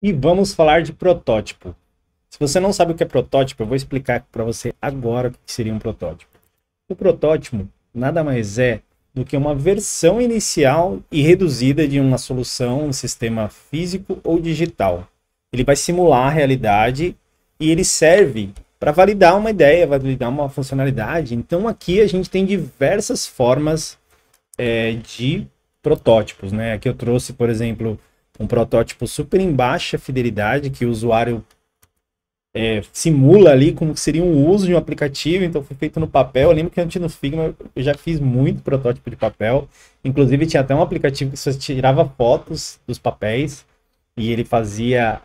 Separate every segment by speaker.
Speaker 1: E vamos falar de protótipo. Se você não sabe o que é protótipo, eu vou explicar para você agora o que seria um protótipo. O protótipo nada mais é do que uma versão inicial e reduzida de uma solução, um sistema físico ou digital. Ele vai simular a realidade e ele serve para validar uma ideia, validar uma funcionalidade. Então aqui a gente tem diversas formas de protótipos, né? Aqui eu trouxe, por exemplo, um protótipo super em baixa fidelidade que o usuário simula ali como seria um uso de um aplicativo, então foi feito no papel. Eu lembro que antes no Figma eu já fiz muito protótipo de papel, inclusive tinha até um aplicativo que você tirava fotos dos papéis e ele fazia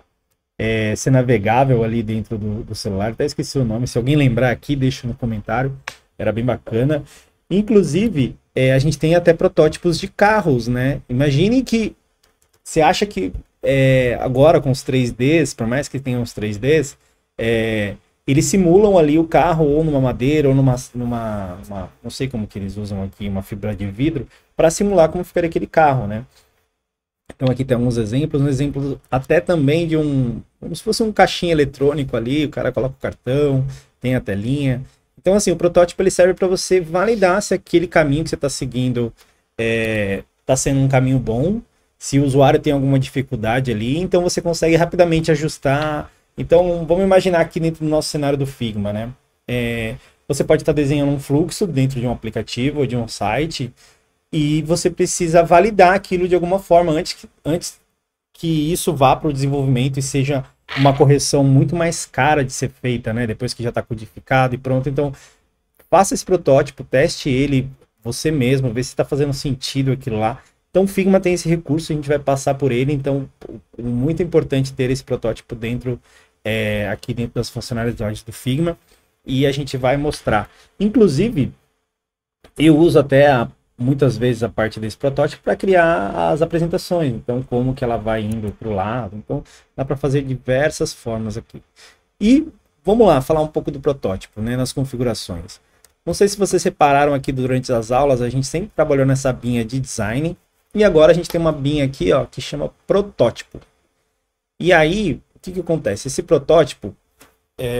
Speaker 1: ser navegável ali dentro do celular. Até esqueci o nome, se alguém lembrar aqui, deixa no comentário, era bem bacana. Inclusive, a gente tem até protótipos de carros, né? Imagine que você acha que agora com os 3Ds, por mais que tenham os 3Ds, eles simulam ali o carro ou numa madeira ou não sei como que eles usam aqui, uma fibra de vidro, para simular como ficaria aquele carro, né? Então aqui tem alguns exemplos, um exemplo até também de como se fosse um caixinha eletrônico ali, o cara coloca o cartão, tem a telinha. Então assim, o protótipo ele serve para você validar se aquele caminho que você está seguindo está sendo um caminho bom, se o usuário tem alguma dificuldade ali, então você consegue rapidamente ajustar. Então vamos imaginar aqui dentro do nosso cenário do Figma, né? Você pode estar desenhando um fluxo dentro de um aplicativo ou de um site, e você precisa validar aquilo de alguma forma antes que isso vá para o desenvolvimento e seja uma correção muito mais cara de ser feita, né? Depois que já está codificado e pronto. Então, faça esse protótipo, teste ele você mesmo, vê se está fazendo sentido aquilo lá. Então, o Figma tem esse recurso, a gente vai passar por ele. Então, muito importante ter esse protótipo aqui dentro das funcionalidades do Figma. E a gente vai mostrar. Inclusive, eu uso muitas vezes a parte desse protótipo para criar as apresentações. Então, como que ela vai indo para o lado. Então, dá para fazer diversas formas aqui. E vamos lá, falar um pouco do protótipo, né, nas configurações. Não sei se vocês separaram aqui durante as aulas, a gente sempre trabalhou nessa abinha de design. E agora a gente tem uma abinha aqui, ó, que chama protótipo. E aí, o que acontece? Esse protótipo,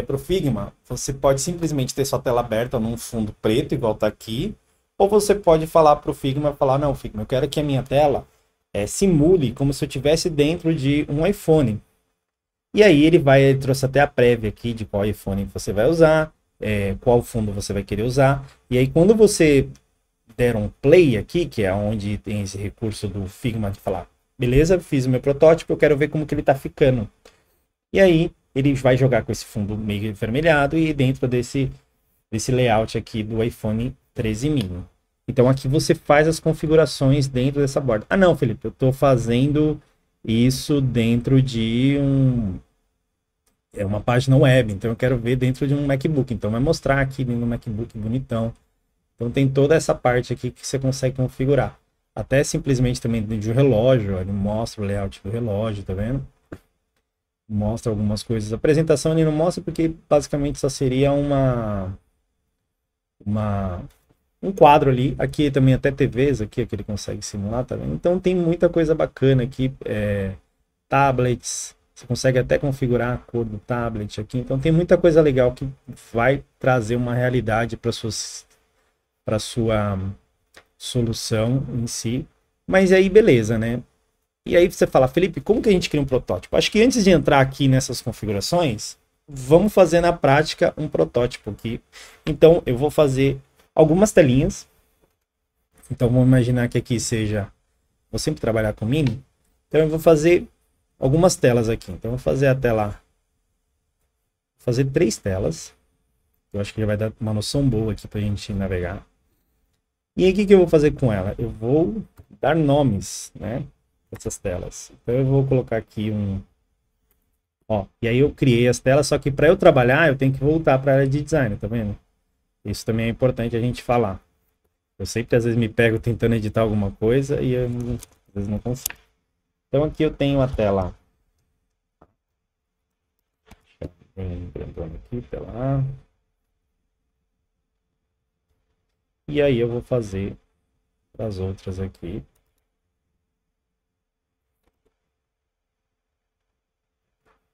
Speaker 1: para o Figma, você pode simplesmente ter sua tela aberta num fundo preto, igual está aqui. Ou você pode falar para o Figma, não, Figma, eu quero que a minha tela simule como se eu estivesse dentro de um iPhone. E aí ele trouxe até a prévia aqui de qual iPhone você vai usar, qual fundo você vai querer usar. E aí quando você der um play aqui, que é onde tem esse recurso do Figma de falar, beleza, fiz o meu protótipo, eu quero ver como que ele está ficando. E aí ele vai jogar com esse fundo meio avermelhado e dentro desse layout aqui do iPhone 13 mini. Então aqui você faz as configurações dentro dessa borda. Ah não, Felipe, eu estou fazendo isso dentro de uma página web, então eu quero ver dentro de um MacBook. Então vai mostrar aqui no MacBook bonitão. Então tem toda essa parte aqui que você consegue configurar. Até simplesmente também de um relógio, ele mostra o layout do relógio, tá vendo? Mostra algumas coisas. A apresentação ele não mostra porque basicamente só seria um quadro ali. Aqui também até TVs aqui que ele consegue simular, tá vendo? Então tem muita coisa bacana aqui. Tablets, você consegue até configurar a cor do tablet aqui. Então tem muita coisa legal que vai trazer uma realidade para sua solução em si. Mas aí beleza, né? E aí você fala, Felipe, como que a gente cria um protótipo? Acho que antes de entrar aqui nessas configurações, vamos fazer na prática um protótipo aqui. Então eu vou fazer algumas telinhas. Então vamos imaginar que aqui vou sempre trabalhar com mini. Então eu vou fazer algumas telas aqui. Então eu vou fazer fazer 3 telas. Eu acho que já vai dar uma noção boa aqui para a gente navegar. E aí o que eu vou fazer com ela? Eu vou dar nomes, né? Essas telas. Então eu vou colocar aqui e aí eu criei as telas, só que para eu trabalhar eu tenho que voltar para a área de design, tá vendo? Isso também é importante a gente falar. Eu sempre às vezes me pego tentando editar alguma coisa e às vezes não consigo. Então aqui eu tenho a tela. Aqui, tela A. E aí eu vou fazer as outras aqui.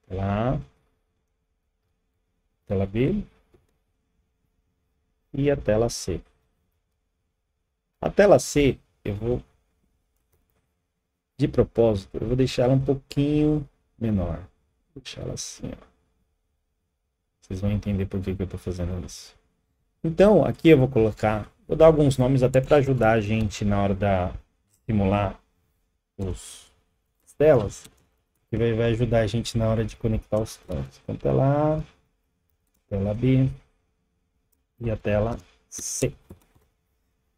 Speaker 1: Tela A, tela B e a tela C. A tela C, eu vou, de propósito, eu vou deixar ela um pouquinho menor. Vou deixar ela assim, ó. Vocês vão entender por que eu estou fazendo isso. Então, aqui eu vou colocar, vou dar alguns nomes até para ajudar a gente na hora de simular as telas, que vai ajudar a gente na hora de conectar os pontos. Então, tela B e a tela C.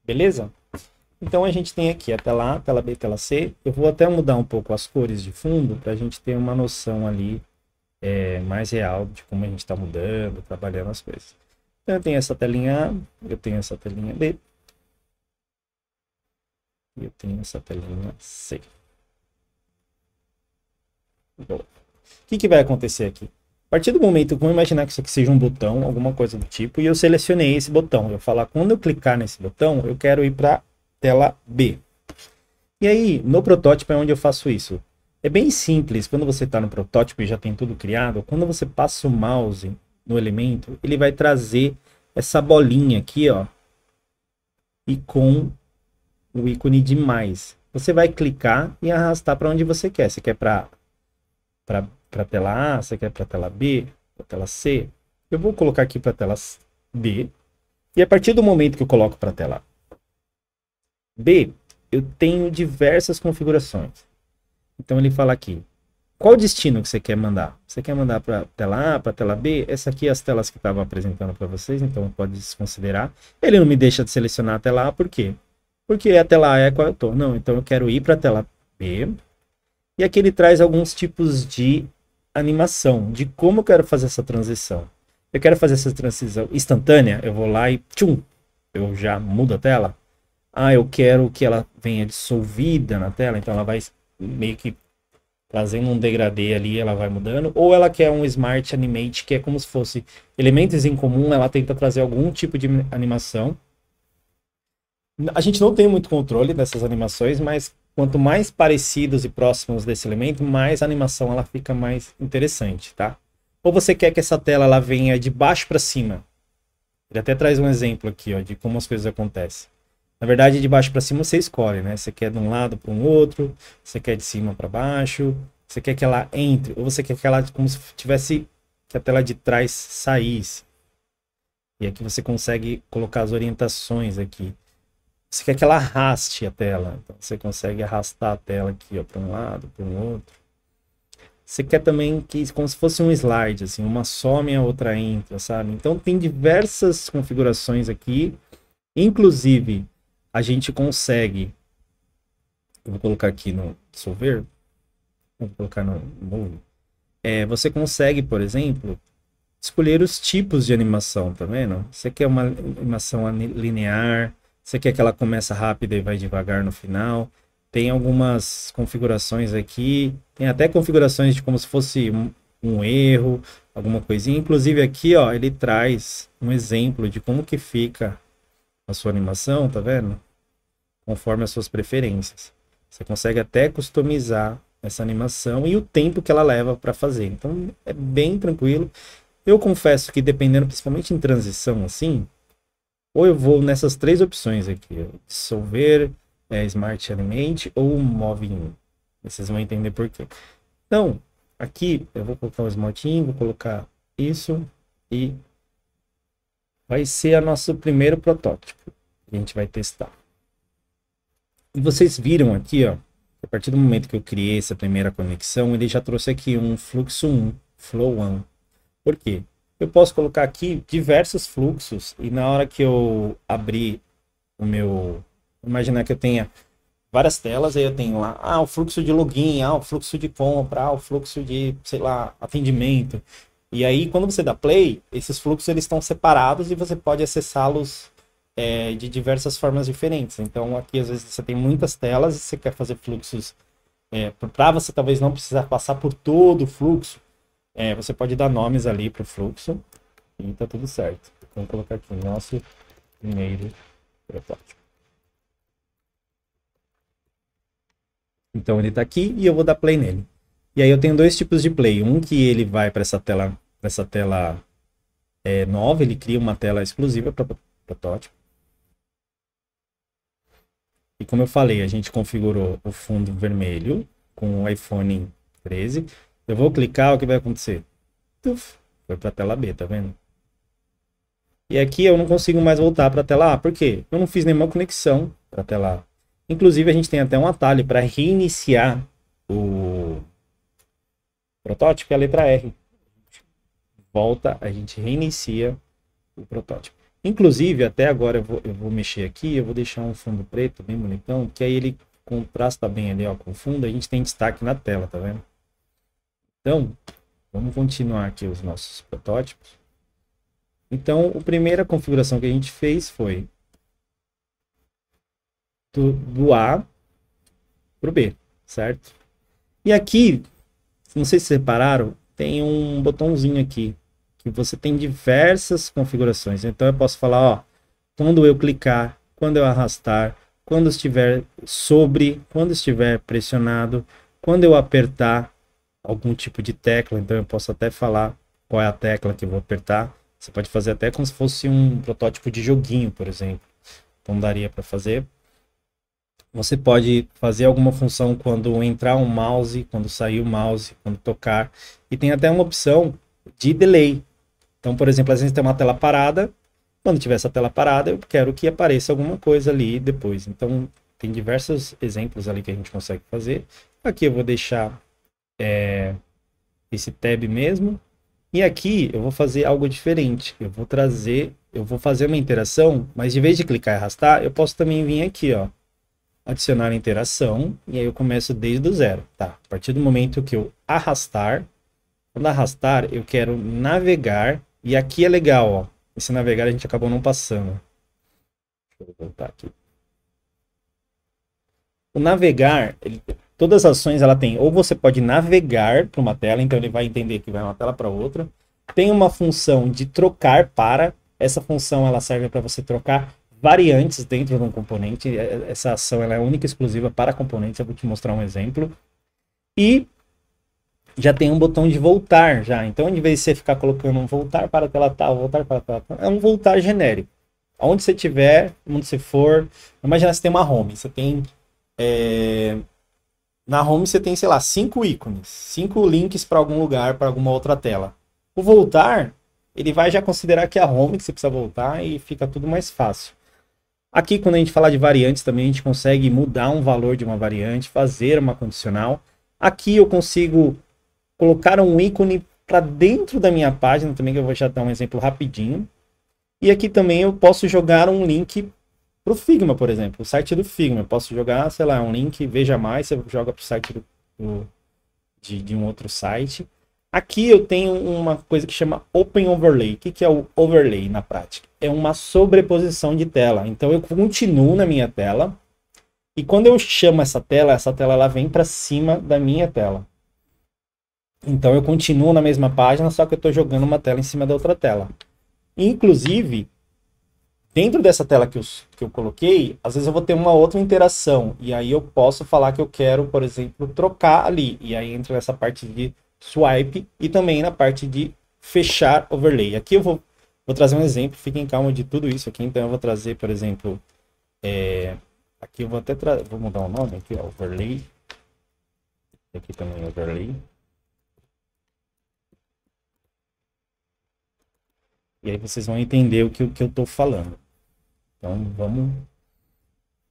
Speaker 1: Beleza? Então a gente tem aqui a tela A, tela B, tela C. Eu vou até mudar um pouco as cores de fundo para a gente ter uma noção ali mais real de como a gente está mudando, trabalhando as coisas. Então eu tenho essa telinha A, eu tenho essa telinha B e eu tenho essa telinha C. Bom, o que vai acontecer aqui? A partir do momento, vamos imaginar que isso aqui seja um botão, alguma coisa do tipo, e eu selecionei esse botão. Eu falar, quando eu clicar nesse botão, eu quero ir para tela B. E aí, no protótipo é onde eu faço isso. É bem simples, quando você está no protótipo e já tem tudo criado, quando você passa o mouse no elemento, ele vai trazer essa bolinha aqui, ó, e com o ícone de mais. Você vai clicar e arrastar para onde você quer. Você quer para a tela A, você quer para a tela B, para a tela C. Eu vou colocar aqui para a tela B. E a partir do momento que eu coloco para a tela B, eu tenho diversas configurações. Então ele fala aqui, qual destino que você quer mandar? Você quer mandar para a tela A, para a tela B? Essa aqui é as telas que estava apresentando para vocês, então pode desconsiderar. Ele não me deixa de selecionar a tela A, por quê? Porque a tela A é a qual eu estou. Não, então eu quero ir para a tela B. E aqui ele traz alguns tipos de animação, de como eu quero fazer essa transição. Eu quero fazer essa transição instantânea, eu vou lá e tchum, eu já mudo a tela. Ah, eu quero que ela venha dissolvida na tela, então ela vai meio que trazendo um degradê ali, ela vai mudando. Ou ela quer um Smart Animate, que é como se fosse elementos em comum, ela tenta trazer algum tipo de animação. A gente não tem muito controle dessas animações, mas quanto mais parecidos e próximos desse elemento, mais a animação ela fica mais interessante, tá? Ou você quer que essa tela ela venha de baixo para cima. Ele até traz um exemplo aqui, ó, de como as coisas acontecem. Na verdade, de baixo para cima você escolhe, né? Você quer de um lado para um outro, você quer de cima para baixo, você quer que ela entre, ou você quer que ela como se tivesse que a tela de trás saísse. E aqui você consegue colocar as orientações aqui. Você quer que ela arraste a tela, então você consegue arrastar a tela aqui, ó, para um lado, para um outro. Você quer também que como se fosse um slide, assim, uma some e a outra entra, sabe? Então tem diversas configurações aqui, inclusive a gente consegue, eu vou colocar aqui no dissolver, vou colocar no move, você consegue, por exemplo, escolher os tipos de animação, tá vendo? Você quer uma animação linear, você quer que ela começa rápida e vai devagar no final. Tem algumas configurações aqui, tem até configurações de como se fosse um erro, alguma coisinha. Inclusive aqui, ó, ele traz um exemplo de como que fica a sua animação, tá vendo? Conforme as suas preferências. Você consegue até customizar essa animação e o tempo que ela leva para fazer. Então é bem tranquilo. Eu confesso que dependendo, principalmente em transição assim, ou eu vou nessas três opções aqui, dissolver, Smart Animate ou Move In. Vocês vão entender por quê. Então, aqui eu vou colocar o Smart In, vou colocar isso e vai ser o nosso primeiro protótipo que a gente vai testar. E vocês viram aqui, ó, a partir do momento que eu criei essa primeira conexão, ele já trouxe aqui um fluxo 1, Flow 1. Por quê? Eu posso colocar aqui diversos fluxos e na hora que eu abrir o meu... Imaginar que eu tenha várias telas, aí eu tenho lá, o fluxo de login, o fluxo de compra, o fluxo de, sei lá, atendimento. E aí, quando você dá play, esses fluxos eles estão separados e você pode acessá-los de diversas formas diferentes. Então, aqui às vezes você tem muitas telas e você quer fazer fluxos para você talvez não precisar passar por todo o fluxo. Você pode dar nomes ali para o fluxo e tá tudo certo. Vamos colocar aqui o nosso primeiro protótipo. Então ele está aqui e eu vou dar play nele. E aí eu tenho dois tipos de play. Um que ele vai para essa tela nova, ele cria uma tela exclusiva para protótipo. E como eu falei, a gente configurou o fundo vermelho com o iPhone 13. Eu vou clicar, o que vai acontecer? Tuf, foi para a tela B, tá vendo? E aqui eu não consigo mais voltar para a tela A. Por quê? Eu não fiz nenhuma conexão para a tela A. Inclusive, a gente tem até um atalho para reiniciar o protótipo, é a letra R. Volta, a gente reinicia o protótipo. Inclusive, até agora eu vou mexer aqui, eu vou deixar um fundo preto bem bonitão, que aí ele contrasta bem ali, ó, com o fundo, a gente tem destaque na tela, tá vendo? Então, vamos continuar aqui os nossos protótipos. Então, a primeira configuração que a gente fez foi do A para o B, certo? E aqui, não sei se separaram, tem um botãozinho aqui, que você tem diversas configurações. Então eu posso falar, ó, quando eu clicar, quando eu arrastar, quando estiver sobre, quando estiver pressionado, quando eu apertar algum tipo de tecla, então eu posso até falar qual é a tecla que eu vou apertar. Você pode fazer até como se fosse um protótipo de joguinho, por exemplo. Então daria para fazer. Você pode fazer alguma função quando entrar um mouse, quando sair o mouse, quando tocar. E tem até uma opção de delay. Então, por exemplo, às vezes tem uma tela parada. Quando tiver essa tela parada, eu quero que apareça alguma coisa ali depois. Então, tem diversos exemplos ali que a gente consegue fazer. Aqui eu vou deixar esse tab mesmo. E aqui eu vou fazer algo diferente. Eu vou fazer uma interação, mas de vez de clicar e arrastar, eu posso também vir aqui, ó, adicionar interação, e aí eu começo desde o zero, tá? A partir do momento que eu arrastar, quando arrastar, eu quero navegar, e aqui é legal, ó, esse navegar a gente acabou não passando. Deixa eu voltar aqui. O navegar, todas as ações ela tem, ou você pode navegar para uma tela, então ele vai entender que vai uma tela para outra. Tem uma função de trocar para, essa função ela serve para você trocar variantes dentro de um componente. Essa ação ela é única e exclusiva para componentes. Eu vou te mostrar um exemplo. E já tem um botão de voltar já. Então, em vez de você ficar colocando um voltar para a tela tal, voltar para a tela tal, é um voltar genérico. Onde você tiver, onde você for. Imagina se tem uma home. Você tem na home você tem, sei lá, 5 ícones, 5 links para algum lugar, para alguma outra tela. O voltar, ele vai já considerar que é a home que você precisa voltar e fica tudo mais fácil. Aqui, quando a gente fala de variantes também, a gente consegue mudar um valor de uma variante, fazer uma condicional. Aqui eu consigo colocar um ícone para dentro da minha página também, que eu vou já dar um exemplo rapidinho. E aqui também eu posso jogar um link para o Figma, por exemplo, o site do Figma. Eu posso jogar, sei lá, um link, veja mais, você joga para o site de um outro site. Aqui eu tenho uma coisa que chama Open Overlay. O que é o overlay na prática? É uma sobreposição de tela. Então eu continuo na minha tela e quando eu chamo essa tela ela vem para cima da minha tela. Então eu continuo na mesma página, só que eu estou jogando uma tela em cima da outra tela. Inclusive, dentro dessa tela que eu coloquei, às vezes eu vou ter uma outra interação. E aí eu posso falar que eu quero, por exemplo, trocar ali. E aí entra nessa parte de swipe e também na parte de fechar overlay. Aqui eu vou trazer um exemplo, fiquem calma de tudo isso aqui. Então eu vou trazer, por exemplo, aqui eu vou até vou mudar o nome aqui, ó, overlay. Aqui também overlay. E aí vocês vão entender o que eu estou falando. Então vamos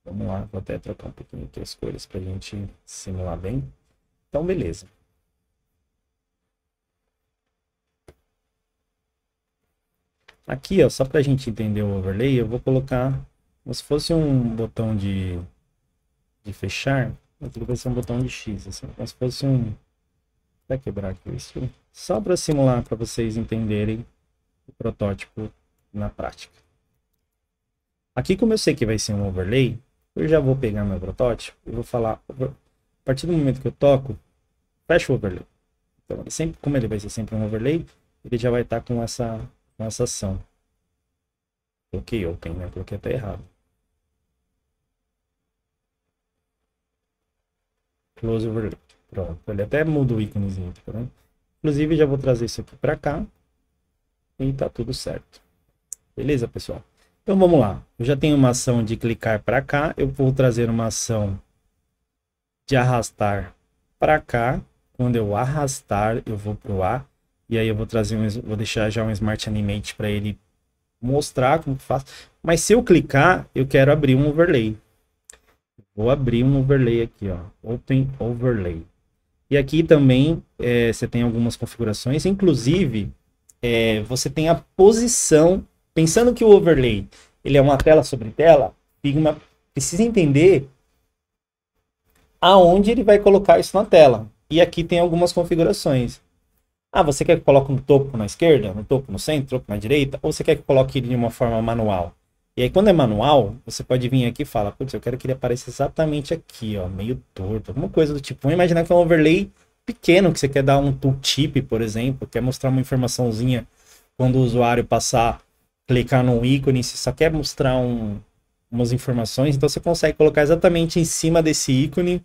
Speaker 1: lá, vou até trocar um pouquinho aqui as cores para a gente simular bem. Então beleza. Aqui, ó, só para a gente entender o overlay, eu vou colocar como se fosse um botão de fechar. Aqui vai ser um botão de X, assim, como se fosse um... Vai quebrar aqui isso. Só para simular, para vocês entenderem o protótipo na prática. Aqui, como eu sei que vai ser um overlay, eu já vou pegar meu protótipo e vou falar, a partir do momento que eu toco, fecha o overlay. Então, sempre, como ele vai ser sempre um overlay, ele já vai estar com essa ação. Coloquei open, né? Coloquei até errado. Close overlay. Pronto, ele até muda o íconezinho, tá vendo? Inclusive, já vou trazer isso aqui para cá e tá tudo certo. Beleza, pessoal? Então vamos lá. Eu já tenho uma ação de clicar para cá, eu vou trazer uma ação de arrastar para cá. Quando eu arrastar, eu vou pro A e aí eu vou trazer vou deixar já um Smart Animate para ele mostrar como faz. Mas se eu clicar, eu quero abrir um overlay. Vou abrir um overlay aqui, ó. Open Overlay. E aqui também você tem algumas configurações, inclusive você tem a posição, pensando que o overlay ele é uma tela sobre tela, Figma precisa entender aonde ele vai colocar isso na tela. E aqui tem algumas configurações. Ah, você quer que coloque um topo na esquerda, um topo no centro, um topo na direita, ou você quer que coloque ele de uma forma manual? E aí, quando é manual, você pode vir aqui e falar, putz, eu quero que ele apareça exatamente aqui, ó, meio torto, alguma coisa do tipo. Vamos imaginar que é um overlay pequeno, que você quer dar um tooltip, por exemplo, quer mostrar uma informaçãozinha quando o usuário passar, clicar num ícone, você só quer mostrar umas informações, então você consegue colocar exatamente em cima desse ícone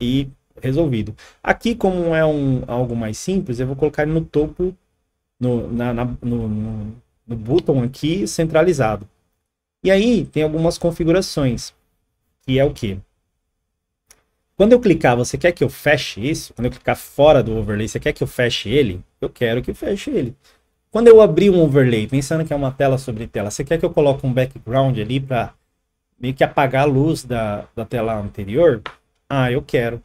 Speaker 1: e resolvido. Aqui, como é algo mais simples, eu vou colocar ele no topo, no botão aqui, centralizado. E aí, tem algumas configurações, que é o quê? Quando eu clicar, você quer que eu feche isso? Quando eu clicar fora do overlay, você quer que eu feche ele? Eu quero que eu feche ele. Quando eu abrir um overlay, pensando que é uma tela sobre tela, você quer que eu coloque um background ali para meio que apagar a luz da tela anterior? Ah, eu quero.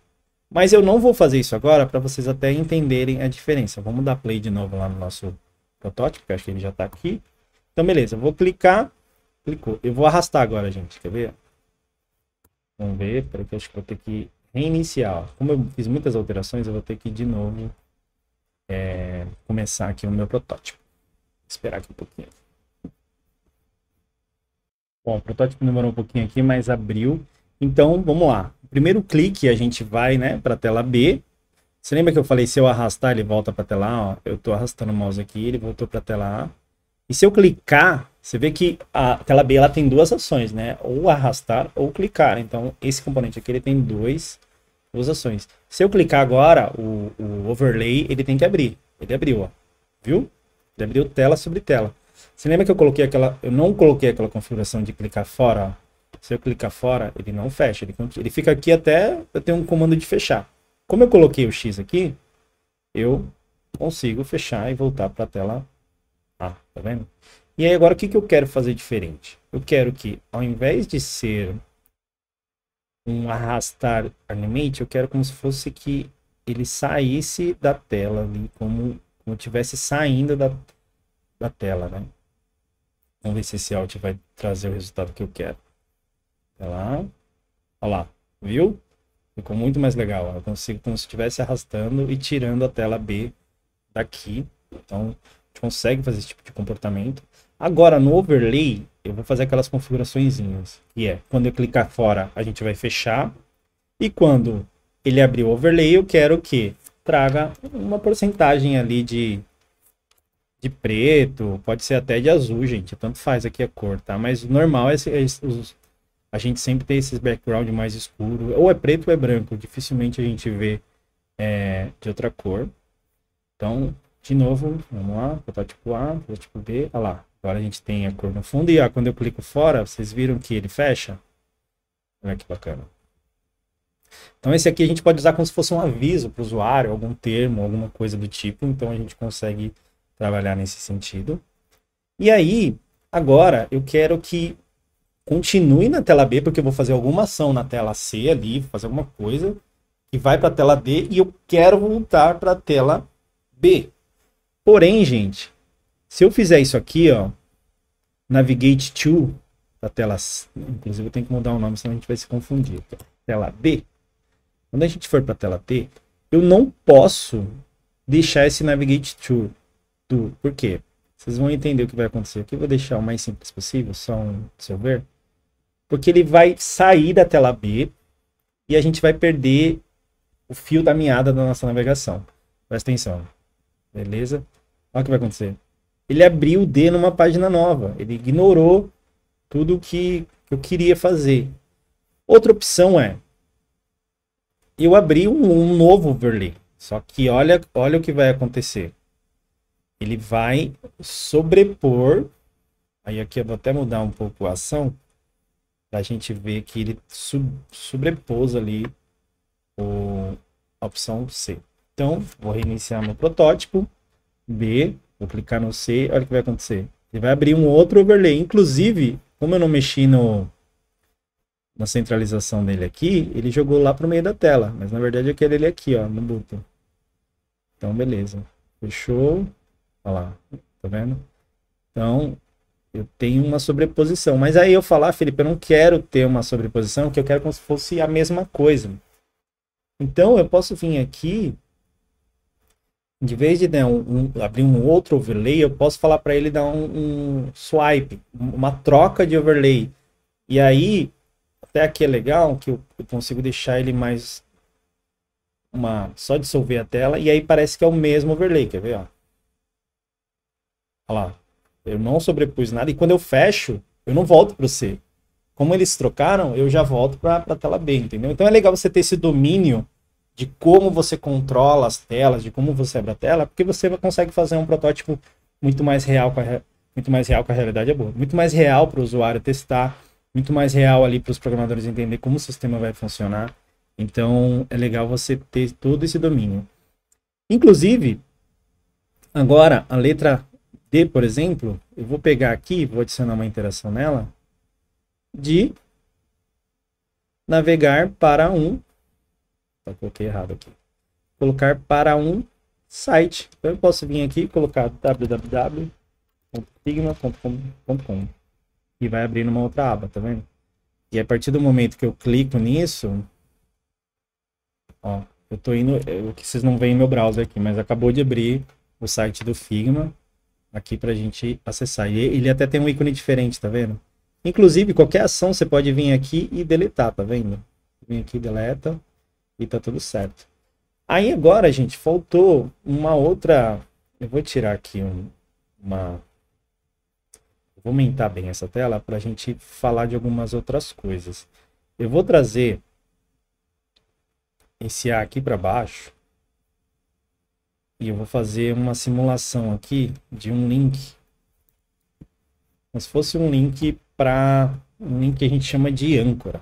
Speaker 1: Mas eu não vou fazer isso agora para vocês até entenderem a diferença. Vamos dar play de novo lá no nosso protótipo, que eu acho que ele já está aqui. Então, beleza, eu vou clicar. Clicou. Eu vou arrastar agora, gente. Quer ver? Vamos ver. Peraí que eu acho que vou ter que reiniciar. Como eu fiz muitas alterações, eu vou ter que de novo começar aqui o meu protótipo. Vou esperar aqui um pouquinho. Bom, o protótipo demorou um pouquinho aqui, mas abriu. Então, vamos lá. O primeiro clique, a gente vai, né, para a tela B. Você lembra que eu falei, se eu arrastar, ele volta para a tela A? Ó, eu estou arrastando o mouse aqui, ele voltou para a tela A. E se eu clicar, você vê que a tela B ela tem duas ações, né? Ou arrastar ou clicar. Então, esse componente aqui ele tem duas ações. Se eu clicar agora, o overlay ele tem que abrir. Ele abriu, ó. Viu? Ele abriu tela sobre tela. Você lembra que eu não coloquei aquela configuração de clicar fora? Ó. Se eu clicar fora, ele não fecha. Ele fica aqui até eu ter um comando de fechar. Como eu coloquei o X aqui, eu consigo fechar e voltar para a tela A, tá vendo? E aí agora o que eu quero fazer diferente? Eu quero que ao invés de ser um arrastar animate, eu quero como se fosse que ele saísse da tela ali, como estivesse saindo da tela, né? Vamos ver se esse Alt vai trazer o resultado que eu quero. Olha lá. Olha lá. Viu? Ficou muito mais legal. Eu consigo como se estivesse arrastando e tirando a tela B daqui. Então, a gente consegue fazer esse tipo de comportamento. Agora, no overlay, eu vou fazer aquelas configuraçõezinhas. Que é, quando eu clicar fora, a gente vai fechar. E quando ele abrir o overlay, eu quero que traga uma porcentagem ali de preto, pode ser até de azul, gente. Tanto faz aqui a cor, tá? Mas o normal é a gente sempre tem esses background mais escuro. Ou é preto ou é branco. Dificilmente a gente vê de outra cor. Então, de novo, vamos lá. Protótipo A, protótipo B. Olha lá. Agora a gente tem a cor no fundo. E quando eu clico fora, vocês viram que ele fecha? Olha que bacana. Então esse aqui a gente pode usar como se fosse um aviso para o usuário, algum termo, alguma coisa do tipo. Então a gente consegue trabalhar nesse sentido. E aí, agora eu quero que continue na tela B, porque eu vou fazer alguma ação na tela C ali, vou fazer alguma coisa, que vai para a tela D e eu quero voltar para a tela B. Porém, gente, se eu fizer isso aqui, ó, Navigate to, da tela C, inclusive eu tenho que mudar o nome, senão a gente vai se confundir. Tela B. Quando a gente for para a tela T, eu não posso deixar esse Navigate to. Por quê? Vocês vão entender o que vai acontecer aqui. Eu vou deixar o mais simples possível, só se eu ver. Porque ele vai sair da tela B e a gente vai perder o fio da meada da nossa navegação. Presta atenção. Beleza? Olha o que vai acontecer. Ele abriu o D numa página nova. Ele ignorou tudo que eu queria fazer. Outra opção é eu abri um novo overlay. Só que olha o que vai acontecer. Ele vai sobrepor. Aí aqui eu vou até mudar um pouco a ação. Para a gente ver que ele sobrepôs ali a opção C. Então, vou reiniciar meu protótipo. B, vou clicar no C. Olha o que vai acontecer. Ele vai abrir um outro overlay. Inclusive, como eu não mexi na centralização dele aqui, ele jogou lá para o meio da tela. Mas na verdade é aquele ali aqui, ó, no botão. Então, beleza. Fechou. Olha lá. Tá vendo? Então, eu tenho uma sobreposição. Mas aí eu falar, Felipe, eu não quero ter uma sobreposição, que eu quero como se fosse a mesma coisa. Então, eu posso vir aqui, de vez de dar abrir um outro overlay, eu posso falar para ele dar um swipe, uma troca de overlay. E aí, até aqui é legal, que eu consigo deixar ele mais... só dissolver a tela, e aí parece que é o mesmo overlay, quer ver? Ó? Olha lá. Eu não sobrepus nada, e quando eu fecho, eu não volto para o C. Como eles trocaram, eu já volto para a tela B, entendeu? Então é legal você ter esse domínio de como você controla as telas, de como você abre a tela, porque você consegue fazer um protótipo muito mais real com a realidade é boa, muito mais real para o usuário testar, muito mais real ali para os programadores entender como o sistema vai funcionar. Então é legal você ter todo esse domínio. Inclusive, agora a letra D, por exemplo, eu vou pegar aqui, vou adicionar uma interação nela, de navegar para eu coloquei errado aqui. Colocar para um site. Então eu posso vir aqui e colocar www.figma.com e vai abrir numa outra aba, tá vendo? E a partir do momento que eu clico nisso, ó, eu tô indo, o que vocês não veem no meu browser aqui, mas acabou de abrir o site do Figma aqui pra gente acessar. E ele até tem um ícone diferente, tá vendo? Inclusive, qualquer ação você pode vir aqui e deletar, tá vendo? Vem aqui, deleta e tá tudo certo. Aí agora, gente, faltou uma outra... Eu vou tirar aqui vou aumentar bem essa tela para a gente falar de algumas outras coisas. Eu vou trazer esse A aqui para baixo e eu vou fazer uma simulação aqui de um link. Como se fosse um link para um link que a gente chama de âncora.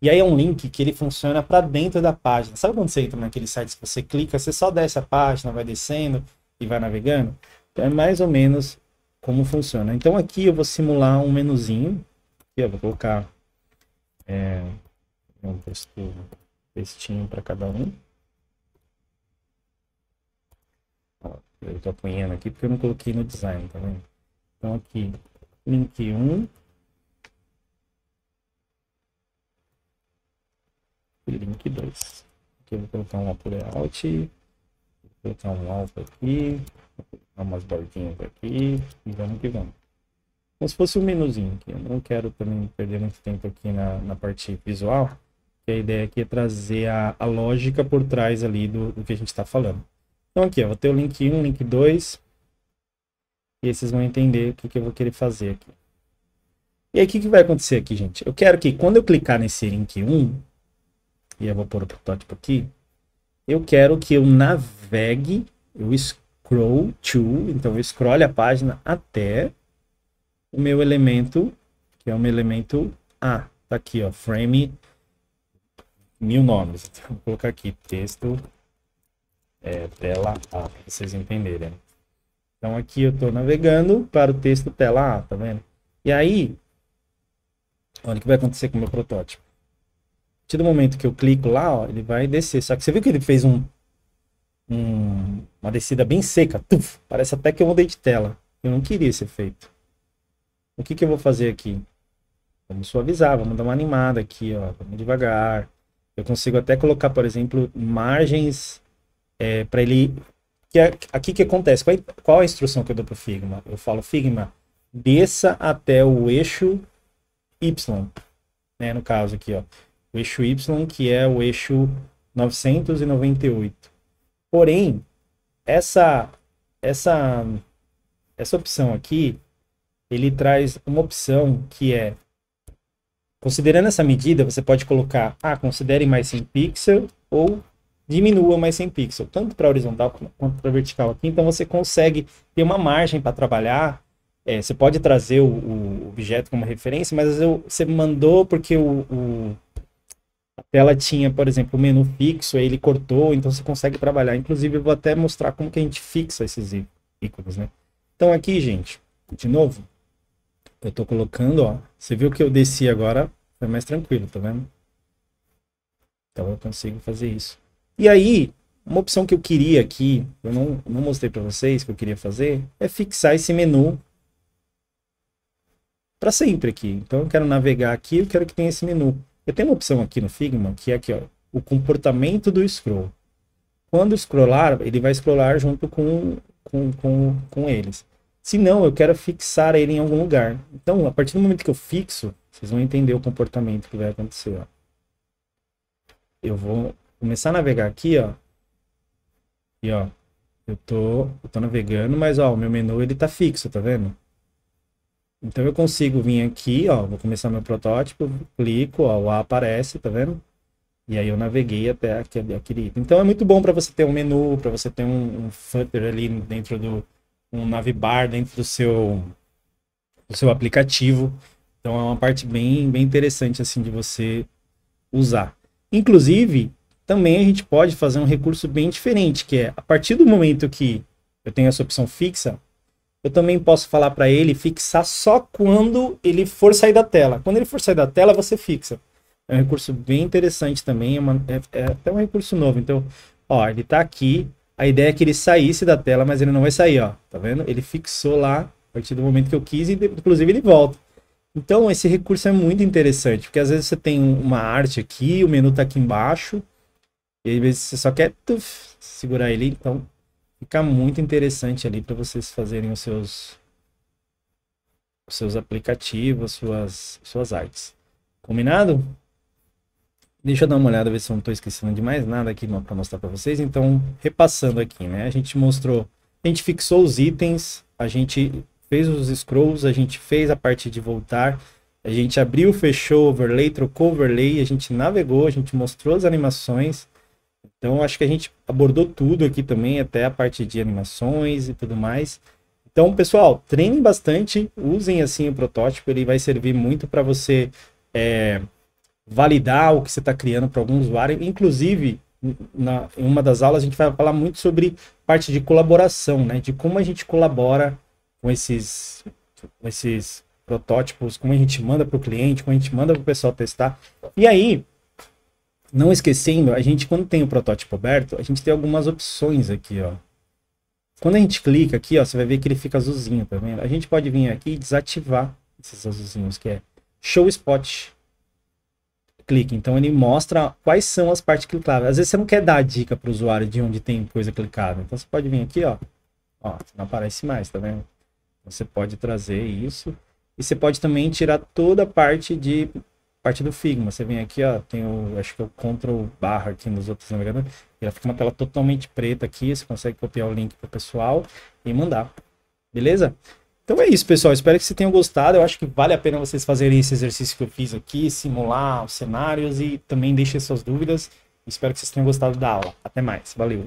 Speaker 1: E aí é um link que ele funciona para dentro da página. Sabe quando você entra naqueles sites que você clica, você só desce a página, vai descendo e vai navegando? Então é mais ou menos como funciona. Então aqui eu vou simular um menuzinho. Aqui eu vou colocar um textinho para cada um. Eu estou apanhando aqui porque eu não coloquei no design, tá vendo? Então aqui, link 1. E link 2. Aqui eu vou colocar um layout, vou colocar um alfa aqui, vou colocar umas bordinhas aqui, e vamos que vamos. Como se fosse um menuzinho aqui. Eu não quero também perder muito tempo aqui na parte visual, que a ideia aqui é trazer a lógica por trás ali do que a gente está falando. Então aqui, eu vou ter o link 1, link 2, e aí vocês vão entender o que eu vou querer fazer aqui. E aí o que vai acontecer aqui, gente? Eu quero que quando eu clicar nesse link 1, e eu vou pôr o protótipo aqui, eu quero que eu navegue, eu scroll to, então eu scrolle a página até o meu elemento, que é o meu elemento A. Tá aqui, ó, frame 1000 nomes. Então, vou colocar aqui, texto, tela A, para vocês entenderem. Então aqui eu estou navegando para o texto tela A, tá vendo? E aí, olha o que vai acontecer com o meu protótipo. A partir do momento que eu clico lá, ó, ele vai descer. Só que você viu que ele fez uma descida bem seca. Tuf, parece até que eu mudei de tela. Eu não queria esse efeito. O que eu vou fazer aqui? Vamos suavizar, vamos dar uma animada aqui, ó. Vamos devagar. Eu consigo até colocar, por exemplo, margens para ele... Aqui que acontece? Qual a instrução que eu dou para o Figma? Eu falo, Figma, desça até o eixo Y. Né, no caso aqui, ó. O eixo Y, que é o eixo 998. Porém, essa opção aqui, ele traz uma opção que é, considerando essa medida, você pode colocar, considere mais 100 pixels ou diminua mais 100 pixels, tanto para horizontal quanto para vertical aqui. Então você consegue ter uma margem para trabalhar. Você pode trazer o objeto como referência, mas você mandou porque a tela tinha, por exemplo, o menu fixo, aí ele cortou, então você consegue trabalhar. Inclusive, eu vou até mostrar como que a gente fixa esses ícones, né? Então aqui, gente, de novo, eu tô colocando, ó, você viu que eu desci agora, foi mais tranquilo, tá vendo? Então eu consigo fazer isso. E aí, uma opção que eu queria aqui, eu não mostrei para vocês, que eu queria fazer, é fixar esse menu para sempre aqui. Então eu quero navegar aqui, eu quero que tenha esse menu. Eu tenho uma opção aqui no Figma, que é aqui, ó, o comportamento do scroll. Quando scrollar, ele vai scrollar junto com eles. Se não, eu quero fixar ele em algum lugar. Então, a partir do momento que eu fixo, vocês vão entender o comportamento que vai acontecer, ó. Eu vou começar a navegar aqui, ó. E, ó, eu tô navegando, mas, ó, o meu menu, ele tá fixo, tá vendo? Então eu consigo vir aqui, ó, vou começar meu protótipo, clico, ó, o A aparece, tá vendo? E aí eu naveguei até aquele item. Então é muito bom para você ter um menu, para você ter um footer ali dentro um navbar dentro do seu aplicativo. Então é uma parte bem interessante assim de você usar. Inclusive, também a gente pode fazer um recurso bem diferente, que é a partir do momento que eu tenho essa opção fixa, eu também posso falar para ele fixar só quando ele for sair da tela. Quando ele for sair da tela, você fixa. É um recurso bem interessante também, é até um recurso novo. Então, ó, ele tá aqui, a ideia é que ele saísse da tela, mas ele não vai sair, ó, tá vendo? Ele fixou lá, a partir do momento que eu quis, e inclusive ele volta. Então, esse recurso é muito interessante, porque às vezes você tem uma arte aqui, o menu tá aqui embaixo, e às vezes você só quer segurar ele, então fica muito interessante ali para vocês fazerem os seus aplicativos, suas artes. Combinado? Deixa eu dar uma olhada, ver se eu não estou esquecendo de mais nada aqui para mostrar para vocês. Então, repassando aqui, né? A gente mostrou, a gente fixou os itens, a gente fez os scrolls, a gente fez a parte de voltar, a gente abriu, fechou overlay, trocou overlay, a gente navegou, a gente mostrou as animações. Então, acho que a gente abordou tudo aqui também, até a parte de animações e tudo mais. Então, pessoal, treinem bastante, usem assim o protótipo, ele vai servir muito para você validar o que você está criando para algum usuário. Inclusive, em uma das aulas, a gente vai falar muito sobre parte de colaboração, né? De como a gente colabora com esses protótipos, como a gente manda para o cliente, como a gente manda para o pessoal testar. E aí, não esquecendo, a gente quando tem o protótipo aberto, a gente tem algumas opções aqui, ó. Quando a gente clica aqui, ó, você vai ver que ele fica azulzinho, tá vendo? A gente pode vir aqui e desativar esses azulzinhos, que é Show Spot. Clique, então ele mostra quais são as partes clicáveis. Às vezes você não quer dar a dica para o usuário de onde tem coisa clicável. Então você pode vir aqui, ó, não aparece mais, tá vendo? Você pode trazer isso. E você pode também tirar toda a parte do Figma. Você vem aqui, ó, tem acho que é o Ctrl barra aqui nos outros navegadores. Ela fica uma tela totalmente preta aqui. Você consegue copiar o link para o pessoal e mandar. Beleza? Então é isso, pessoal. Espero que vocês tenham gostado. Eu acho que vale a pena vocês fazerem esse exercício que eu fiz aqui, simular os cenários e também deixem suas dúvidas. Espero que vocês tenham gostado da aula. Até mais. Valeu!